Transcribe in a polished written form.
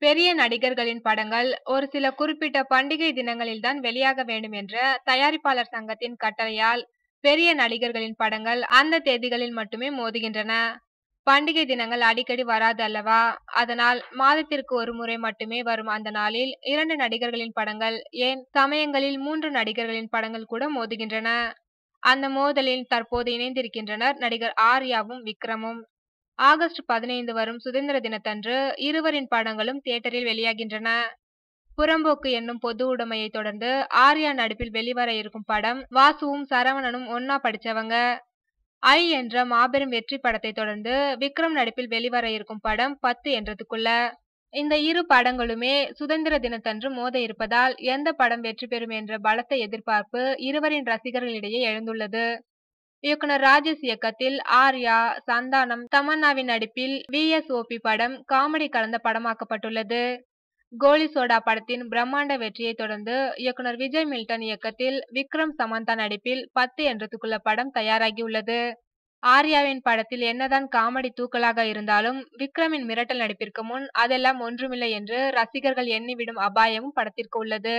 பெரிய நடிகர்களின் படங்கள் ஒரு சில குறிப்பிட்ட பண்டிகை தினங்களில்தான் வெளியாக வேண்டும் என்ற தயாரிப்பாளர் சங்கத்தின் கட்டளையால் பெரிய நடிகர்களின் படங்கள் அந்த தேதிகளில் மட்டுமே மோதுகின்றன. பண்டிகை தினங்கள் அடிக்கடி வராது அல்லவா? அதனால் மாதத்திற்கு ஒரு முறை மட்டுமே வரும் அந்த நாளில் 2 நடிகர்களின் படங்கள், ஏன் சமயங்களில் 3 நடிகர்களின் படங்கள் கூட மோதுகின்றன. அந்த மோதலில் தற்போது இணைந்திருக்கின்றனர் நடிகர் ஆர்யாவும் விக்ரமும். ஆகஸ்ட் 15 வரும் சுதந்திர தினத்தன்று இருவரின் படங்களும் தியேட்டரில் வெளியாகின்றன. புறம்போக்கு என்னும் பொது உடைமையை தொடர்ந்து ஆர்யா நடிப்பில் வெளிவர இருக்கும் படம் வாசுவும் சரவணனும் ஒன்னா படிச்சவங்க. ஐ என்ற மாபெரும் வெற்றி படத்தை தொடர்ந்து விக்ரம் நடிப்பில் வெளிவர இருக்கும் படம் 10 என்றதுக்குள்ள. இந்த இரு படங்களுமே சுதந்திர தினத்தன்று மோத இருப்பதால் எந்த படம் வெற்றி பெறும் என்ற பலத்த எதிர்பார்ப்பு இருவரின் ரசிகர்களிடையே எழுந்துள்ளது. இயக்குனர் ராஜேஷ் இயக்கத்தில் ஆர்யா, சந்தானம், தமன்னாவின் நடிப்பில் VSOP படம் காமெடி கலந்த படமாக்கப்பட்டுள்ளது. கோலி சோடா படத்தின் பிரம்மாண்ட வெற்றியை தொடர்ந்து இயக்குனர் விஜய் மில்டன் இயக்கத்தில் விக்ரம் சமந்தா நடிப்பில் 10 என்றதுக்குள்ள படம் தயாராகியுள்ளது. ஆர்யாவின் படத்தில் என்னதான் காமெடி தூக்கலாக இருந்தாலும் விக்ரமின் மிரட்டல் நடிப்பிற்கு முன் அதெல்லாம் ஒன்றுமில்லை என்று ரசிகர்கள் எண்ணிவிடும் அபாயமும் படத்திற்கு உள்ளது.